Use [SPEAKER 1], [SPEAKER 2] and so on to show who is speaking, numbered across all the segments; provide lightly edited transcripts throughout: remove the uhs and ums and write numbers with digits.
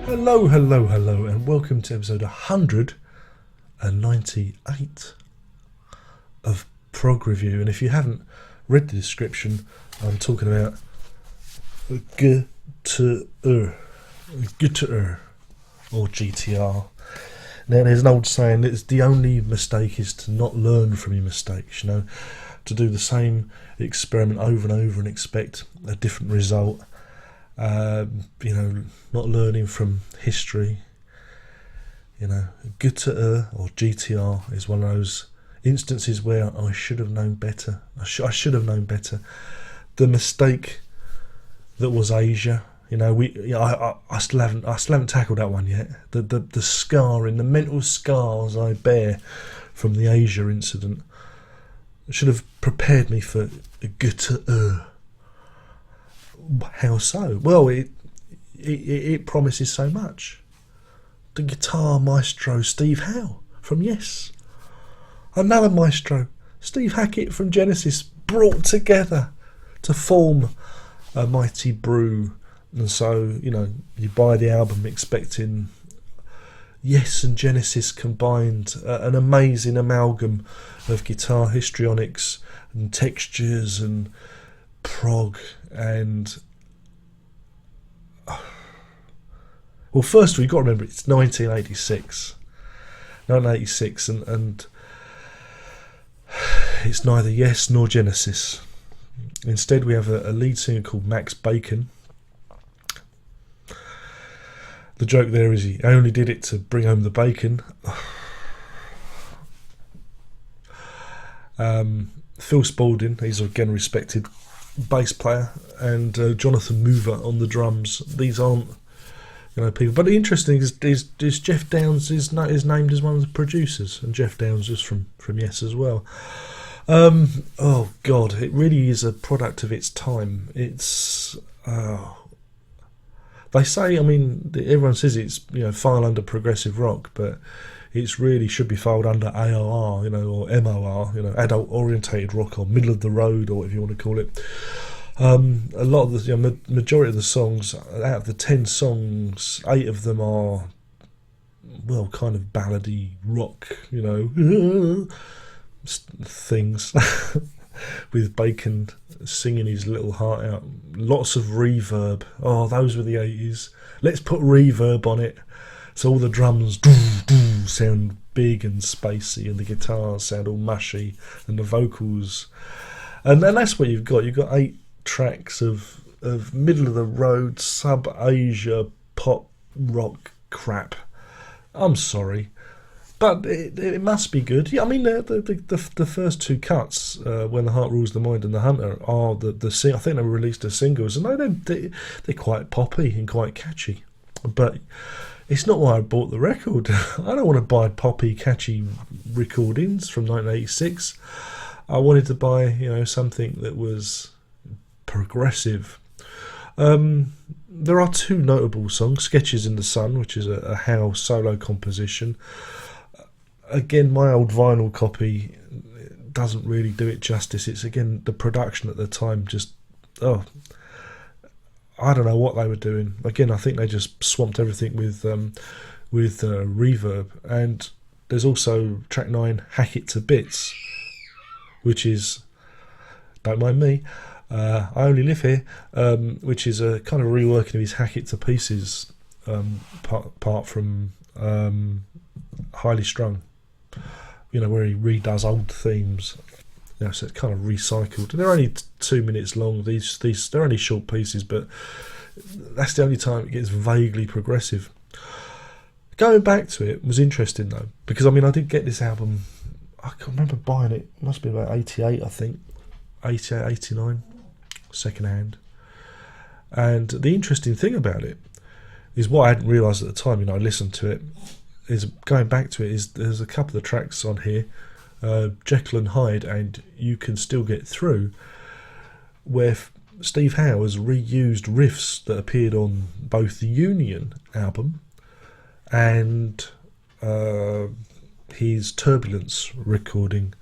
[SPEAKER 1] Hello, hello, hello, and welcome to episode 198 of Prog Review. And if you haven't read the description, I'm talking about GTR, or GTR. Now, there's an old saying that the only mistake is to not learn from your mistakes, you know, to do the same experiment over and over and expect a different result. Not learning from history. GTR or GTR is one of those instances where I should have known better. I should have known better. The mistake that was Asia. I still haven't tackled that one yet. The scarring, the mental scars I bear from the Asia incident should have prepared me for GTR. How so? Well, it promises so much. The guitar maestro Steve Howe from Yes, another maestro Steve Hackett from Genesis, brought together to form a mighty brew. And so, you buy the album expecting Yes and Genesis combined, an amazing amalgam of guitar histrionics and textures and prog and well, first you've got to remember it's 1986 and it's neither Yes nor Genesis. Instead we have a lead singer called Max Bacon. The joke there is he only did it to bring home the bacon. Phil Spalding, he's again respected bass player, and Jonathan Mover on the drums. These aren't people, but the interesting is Jeff Downes is named as one of the producers, and Jeff Downes is from Yes as well. Oh God, it really is a product of its time. It's they say, everyone says it's file under progressive rock, but it's really should be filed under AOR, or MOR, adult orientated rock, or middle of the road, or whatever you want to call it. A lot of the majority of the songs, out of the 10 songs, 8 of them are kind of ballady rock, things with Bacon singing his little heart out. Lots of reverb. Oh, those were the 80s. Let's put reverb on it. So all the drums sound big and spacey, and the guitars sound all mushy, and the vocals, and that's what you've got. You've got 8 tracks of middle of the road sub-Asia pop rock crap. I'm sorry, but it must be good. Yeah, the first 2 cuts, When the Heart Rules the Mind and The Hunter, are the I think they were released as singles, and they're quite poppy and quite catchy, but it's not why I bought the record. I don't want to buy poppy, catchy recordings from 1986. I wanted to buy, something that was progressive. There are 2 notable songs: Sketches in the Sun, which is a Howe solo composition. Again, my old vinyl copy doesn't really do it justice. It's, again, the production at the time just... I don't know what they were doing. Again, I think they just swamped everything with reverb. And there's also track 9, Hack It to Bits, which is, don't mind me, I Only Live Here, which is a kind of reworking of his Hack It to Pieces part from Highly Strung, where he redoes old themes. So it's kind of recycled. And they're only 2 minutes long. These they're only short pieces, but that's the only time it gets vaguely progressive. Going back to it was interesting though, because I did get this album. I can remember buying it. It must be about 88, I think, 88, 89, second hand. And the interesting thing about it is what I hadn't realised at the time. I listened to it. Is going back to it is there's a couple of tracks on here. Jekyll and Hyde and You Can Still Get Through, where Steve Howe has reused riffs that appeared on both the Union album and his Turbulence recording.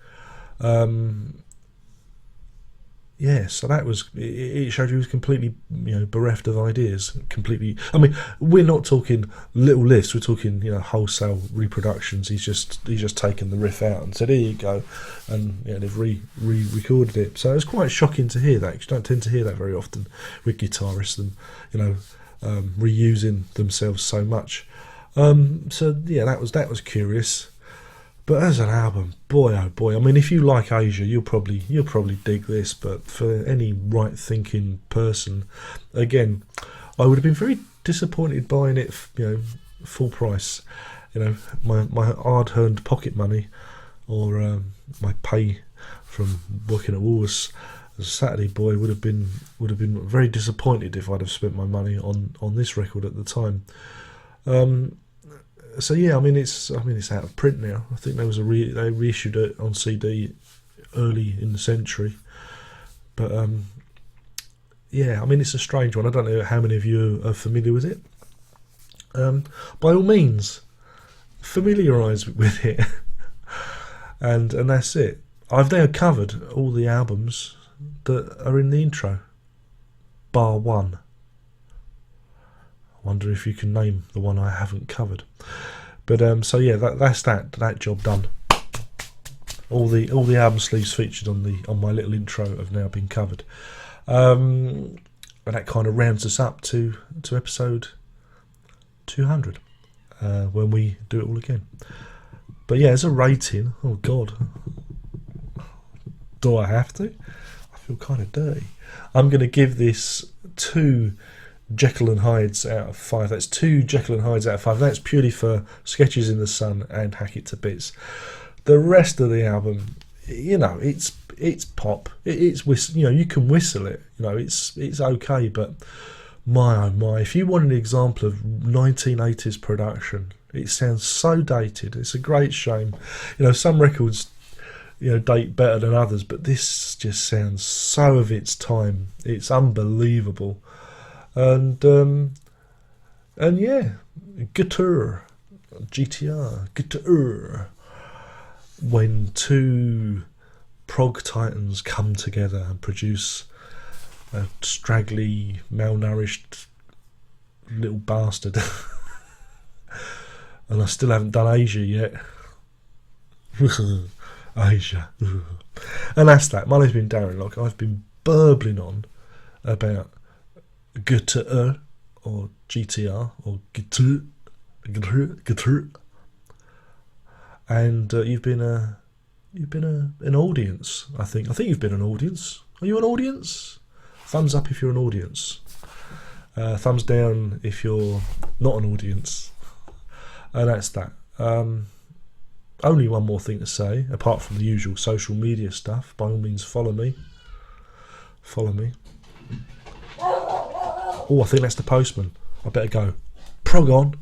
[SPEAKER 1] yeah, so that was it. Showed he was completely, bereft of ideas. Completely. I mean, we're not talking little lifts. We're talking, wholesale reproductions. He's just taken the riff out and said, "Here you go," and they've re-recorded it. So it was quite shocking to hear that. 'Cause you don't tend to hear that very often with guitarists, and reusing themselves so much. So yeah, that was curious. But as an album, boy oh boy! I mean, if you like Asia, you'll probably dig this. But for any right-thinking person, again, I would have been very disappointed buying it, full price. My hard-earned pocket money, or my pay from working at Woolworths as a Saturday boy would have been very disappointed if I'd have spent my money on this record at the time. So yeah, I mean it's out of print now. I think there was they reissued it on CD early in the century, but yeah, I mean it's a strange one. I don't know how many of you are familiar with it. By all means, familiarise with it, and that's it. I've now covered all the albums that are in the intro, bar one. Wonder if you can name the one I haven't covered. But so yeah, that's that job done. All the album sleeves featured on my little intro have now been covered, and that kind of rounds us up to episode 200 when we do it all again. But yeah, as a rating, oh god, do I have to? I feel kind of dirty. I'm going to give this 2 Jekyll and Hydes out of 5. That's 2 Jekyll and Hydes out of 5. That's purely for Sketches in the Sun and Hack It to Bits. The rest of the album, it's pop. It's whistle. You can whistle it. It's okay. But my oh my, if you want an example of 1980s production, it sounds so dated. It's a great shame. Some records, date better than others, but this just sounds so of its time. It's unbelievable. And yeah, guitar, GTR, guitar. When 2 prog titans come together and produce a straggly, malnourished little bastard. And I still haven't done Asia yet. Asia. And that's that. My name's been Darren Locke. I've been burbling on about GTR or GTR or guitar, and you've been an audience. I think you've been an audience. Are you an audience? Thumbs up if you're an audience. Thumbs down if you're not an audience. And that's that. Only one more thing to say, apart from the usual social media stuff. By all means, follow me. Oh, I think that's the postman. I better go. Prog on.